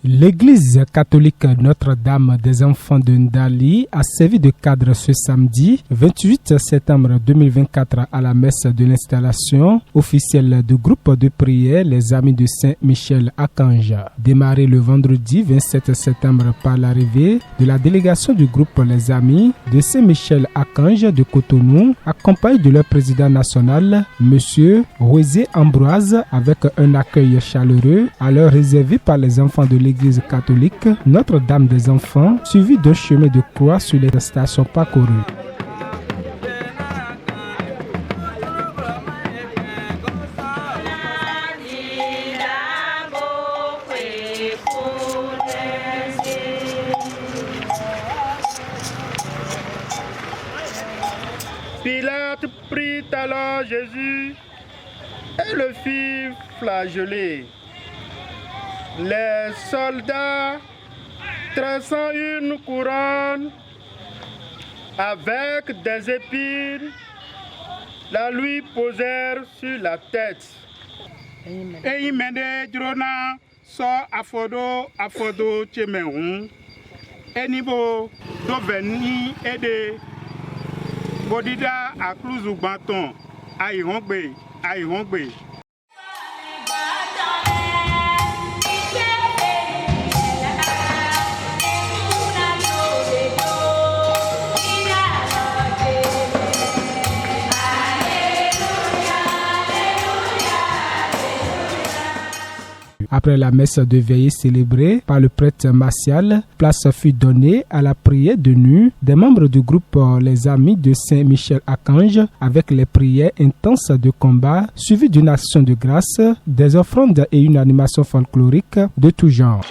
L'église catholique Notre-Dame des Enfants de Ndali a servi de cadre ce samedi 28 septembre 2024 à la messe de l'installation officielle du groupe de prière Les Amis de Saint-Michel Archange. Démarré le vendredi 27 septembre par l'arrivée de la délégation du groupe Les Amis de Saint-Michel Archange de Cotonou, accompagné de leur président national, M. José Ambroise, avec un accueil chaleureux à l'heure réservée par les enfants de l'église catholique Notre-Dame des Enfants, suivi d'un chemin de croix sur les stations parcourues. Pilate prit alors Jésus et le fit flageller. Les soldats, traçant une couronne avec des épines, la lui posèrent sur la tête. Et mende drona so afodo chemeun enibo do veni ede bodida akluzu banton ayihongbe. Après la messe de veillée célébrée par le prêtre martial, place fut donnée à la prière de nuit des membres du groupe Les Amis de Saint-Michel Archange avec les prières intenses de combat suivies d'une action de grâce, des offrandes et une animation folklorique de tout genre.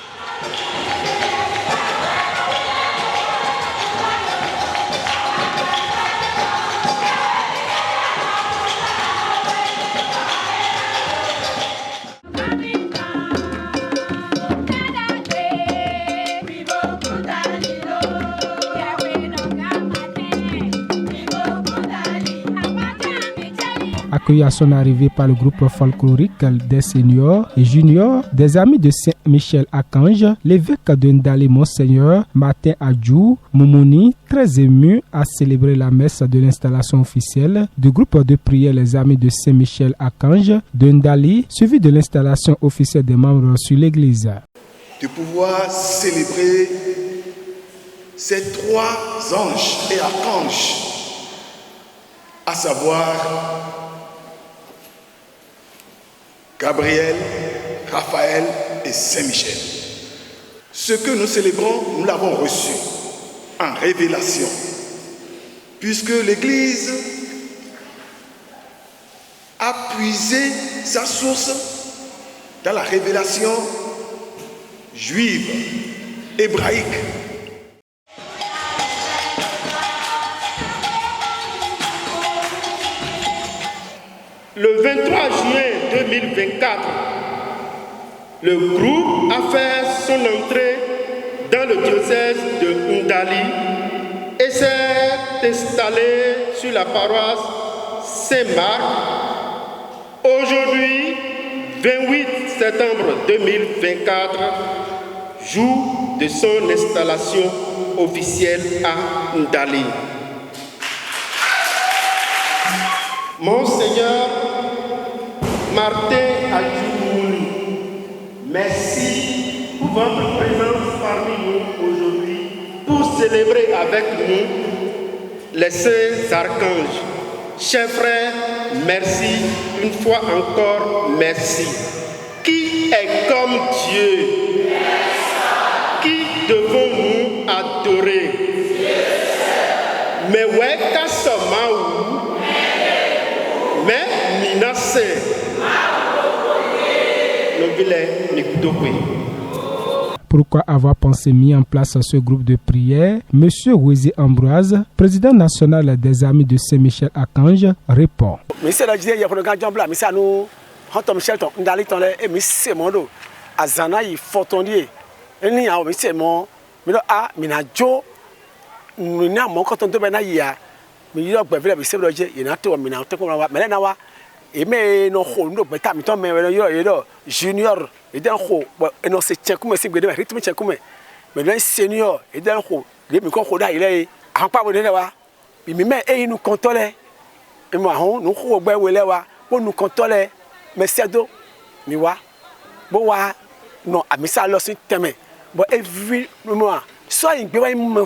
Accueilli à son arrivée par le groupe folklorique des seniors et juniors des Amis de Saint-Michel Archange, l'évêque de Ndali, Monseigneur Martin Adjou Moumouni, très ému, a célébré la messe de l'installation officielle du groupe de prière Les Amis de Saint-Michel Archange de Ndali, suivi de l'installation officielle des membres sur l'église. De pouvoir célébrer ces trois anges et archanges, à savoir Gabriel, Raphaël et Saint-Michel. Ce que nous célébrons, nous l'avons reçu en révélation, puisque l'Église a puisé sa source dans la révélation juive, hébraïque. Le 23 juin 2024, le groupe a fait son entrée dans le diocèse de Ndali et s'est installé sur la paroisse Saint-Marc. Aujourd'hui, 28 septembre 2024, jour de son installation officielle à Ndali. Monseigneur Martin Adjou, merci pour votre présence parmi nous aujourd'hui pour célébrer avec nous les saints archanges. Chers frères, merci, une fois encore, merci. Qui est comme Dieu? Qui devons-nous adorer? Mais ouais, Kassamaou. Mais Minase, Pourquoi avoir pensé mis en place ce groupe de prière? Monsieur José Ambroise, président national des Amis de Saint-Michel Archange, répond. Monsieur le président, et mais non ho no beta mi ton me yo junior et dan ho et non c'est tien comme c'est gbe rythme tien comme mais dan senior et dan ho le mi ko ho da ile an pa bo de wa mi me e nu kontole e mo ahun nu ho gbe wele wa bo nu kontole mais sedo mi wa bo wa non amisa lo sin teme bo every moment so in gbe wa mo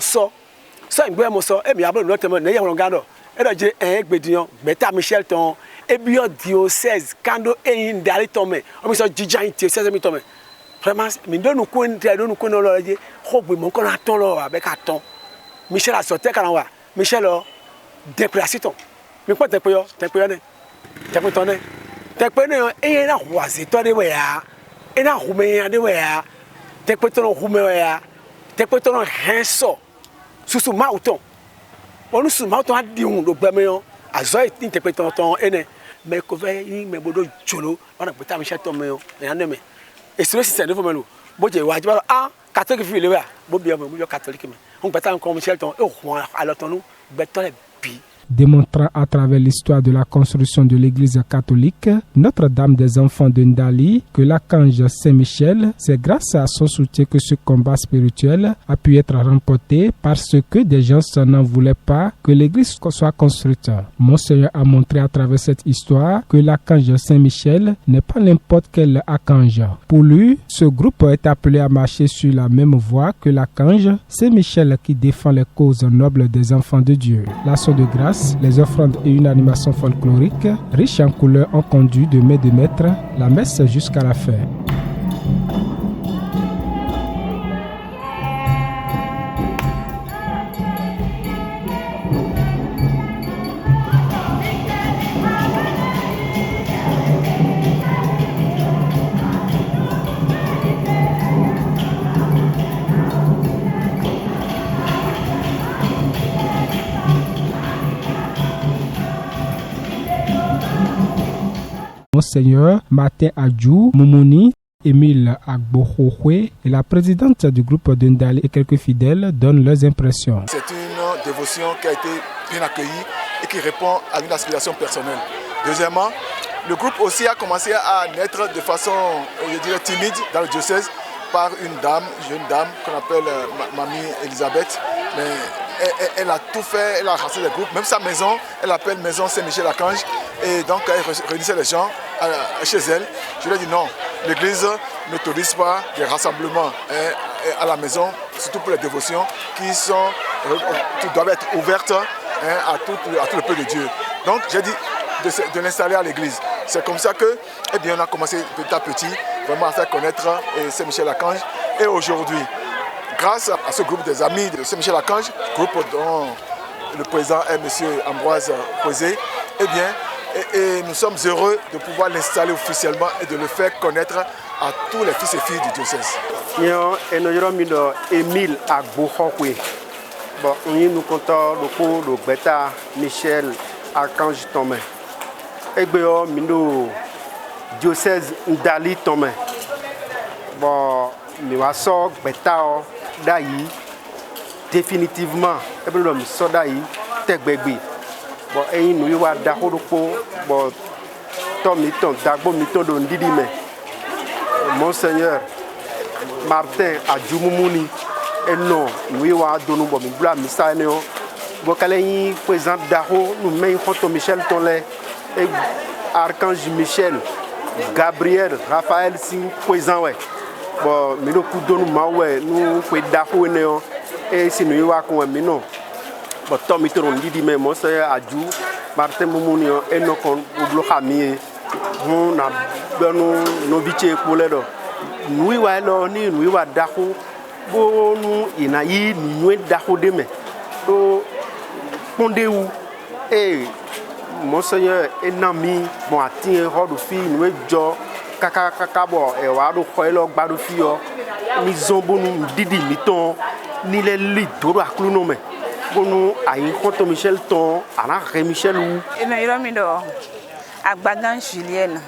so e mi abo no teme ne ya ron gado e do je gbediyan beta Michel ton e bi o diocèse kando e ndali tome o mi so jijan diocèse mi tome vraiment mi do nu ko nte do nu ko no lo je ho gbe mo ko na ton lo abe ka ton Michel a sorti kan wa Michel o déplacer ton mi po te pe yo ne te pe ton ne te pe ne e na huaze to de we ya e na hume ya de we ya te pe ton hume we ya te pe ton henso susu ma uton onu su ma uton adi un do gbe me yo azo interprétant ton ene mais ko ve yi me bodo jolo ona peta Michel ton me yo ya ne me e siro si sende fo me lo bo je wa jiba catholique fi le wa bo bi mo yo catholique me on peta ko Michel ton e ho alo ton nu gbe ton le bi. Démontrant à travers l'histoire de la construction de l'église catholique Notre-Dame des Enfants de Ndali que l'archange Saint-Michel, c'est grâce à son soutien que ce combat spirituel a pu être remporté parce que des gens n'en voulaient pas que l'église soit construite. Monseigneur a montré à travers cette histoire que l'archange Saint-Michel n'est pas n'importe quel archange. Pour lui, ce groupe est appelé à marcher sur la même voie que l'archange Saint-Michel qui défend les causes nobles des enfants de Dieu. L'action de grâce, les offrandes et une animation folklorique riche en couleurs ont conduit de main de maître la messe jusqu'à la fin. Monseigneur Martin Adjou Moumouni, Émile Agbohohwe et la présidente du groupe de Ndali et quelques fidèles donnent leurs impressions. C'est une dévotion qui a été bien accueillie et qui répond à une aspiration personnelle. Deuxièmement, le groupe aussi a commencé à naître de façon, je dirais, timide dans le diocèse par une dame, jeune dame qu'on appelle Mamie Elisabeth. Mais elle a tout fait, elle a rassemblé les groupes, même sa maison, elle appelle Maison Saint-Michel-Archange. Et donc elle réunissait les gens chez elle. Je lui ai dit non, l'église n'autorise pas des rassemblements à la maison, surtout pour les dévotions qui doivent être ouvertes à tout le peuple de Dieu. Donc j'ai dit de l'installer à l'église. C'est comme ça que, eh bien, on a commencé petit à petit vraiment à faire connaître Saint-Michel-Archange. Et aujourd'hui, grâce à ce groupe des amis de Saint-Michel-Archange, groupe dont le président est M. Ambroise Posé, eh bien, et nous sommes heureux de pouvoir l'installer officiellement et de le faire connaître à tous les fils et filles du diocèse. Émile Agbohohwe. Bon, nous comptons le coup de Beta Michel Archange Tomé. Et bien, nous diocèse Ndali Tomé. Bon, nous avons Beta Daï définitivement. Et bien, nous sommes Daï Tegbegbi. Bon, et nous avons Dahodopo. Bon, Tomiton, Dagbo Miton de Ndidime. Monseigneur Martin Adjoumoumouni. Et non, nous avons donné bon mibla misa néo. Bon kalayi président Daho nous met contre Michel Tonlé et Archange Michel, Gabriel, Raphaël Sing président ouais. Bon mais nous coup donne mawe nous fait Daho néo et si nous y va comme mais non. Bon Tom Mitron dit mais Monseigneur Adjou Martin Moumouni et non kon bloquami on a donné nos vitiers pour les deux. Nous y va là nous y va Daho bon nous il a eu nous Daho demain. Pondéou et Monseigneur Enami bon atien rodo fi nous jo kaka bon e wa do khoilo gbadu fi yo ni zombonu didi miton ni le lidoro akluno me bonu ayin konto Michel ton ana re Michel ou ina iro mi do agbagan Julienne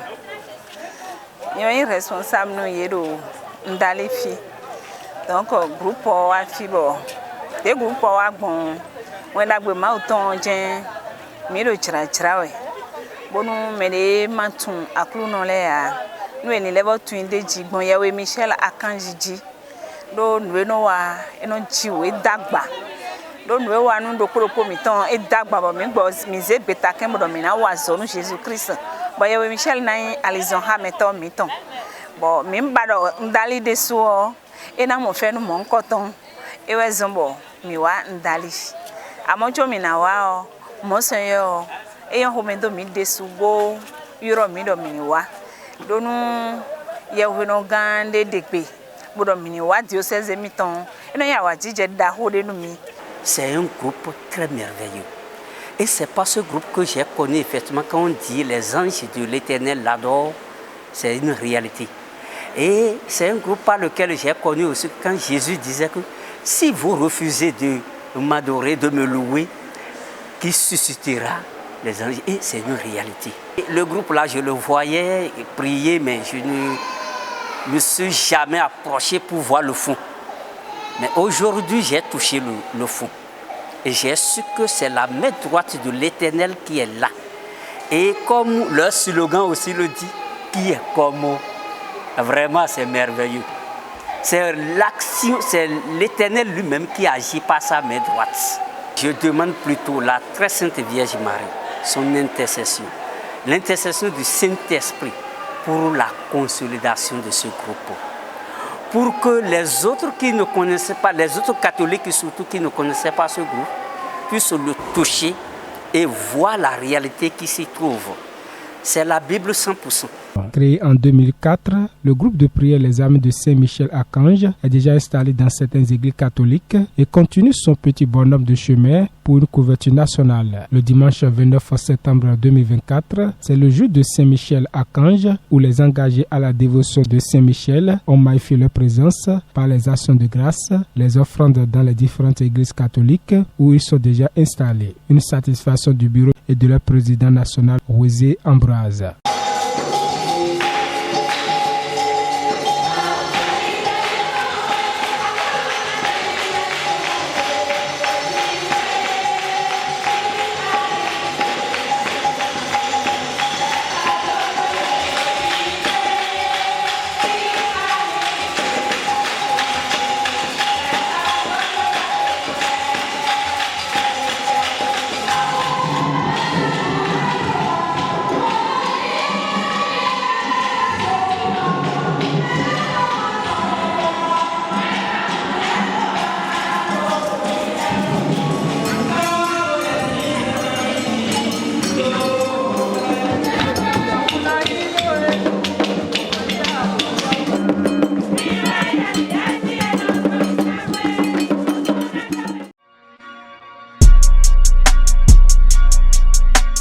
yo yi responsable no yedo Ndali fi donc groupe wa fi bo de groupe wa gbon when I go out on Jen, Miro Chirawe. bonu mede mantum aklu no le ya no eni level 2 de jigbon yawe Michel Akanjiji do nwe no wa eno jiwe dagba do nwe wa nu do koropo mi ton e dagba bo mi gbo mi ze beta ken bo mi na wa zo nu Jesus Christ bo yawe Michel na alison ha meton mi ton bo mi mbado ndali de so e na mo fe nu mo nkoton e we zombo mi wa ndali amojo mi na wa o mo so yo e ho me do mi de su go yoro mi do mi wa do nu ye ho no gande degbe bo do mi wa diocèse mi ton eno ya wa jije da ho de nu mi. C'est un groupe très merveilleux. Et c'est pas ce groupe que j'ai connu effectivement quand on dit les anges de l'Éternel l'adorent, c'est une réalité. Et c'est un groupe par lequel j'ai connu aussi quand Jésus disait que si vous refusez de m'adorer, de me louer, qui suscitera les anges. Et c'est une réalité. Et le groupe là, je le voyais prier, mais je ne me suis jamais approché pour voir le fond. Mais aujourd'hui, j'ai touché le fond. Et j'ai su que c'est la main droite de l'Éternel qui est là. Et comme leur slogan aussi le dit, qui est comme vraiment c'est merveilleux. C'est l'action, c'est l'Éternel lui-même qui agit par sa main droite. Je demande plutôt la très sainte Vierge Marie, son intercession, l'intercession du Saint-Esprit pour la consolidation de ce groupe. Pour que les autres qui ne connaissaient pas, les autres catholiques surtout qui ne connaissaient pas ce groupe, puissent le toucher et voir la réalité qui s'y trouve. C'est la Bible 100%. Créé en 2004, le groupe de prière Les Amis de Saint-Michel-Archange est déjà installé dans certaines églises catholiques et continue son petit bonhomme de chemin pour une couverture nationale. Le dimanche 29 septembre 2024, c'est le jour de Saint-Michel-Archange où les engagés à la dévotion de Saint-Michel ont magnifié leur présence par les actions de grâce, les offrandes dans les différentes églises catholiques où ils sont déjà installés. Une satisfaction du bureau et de leur président national, José Ambroise.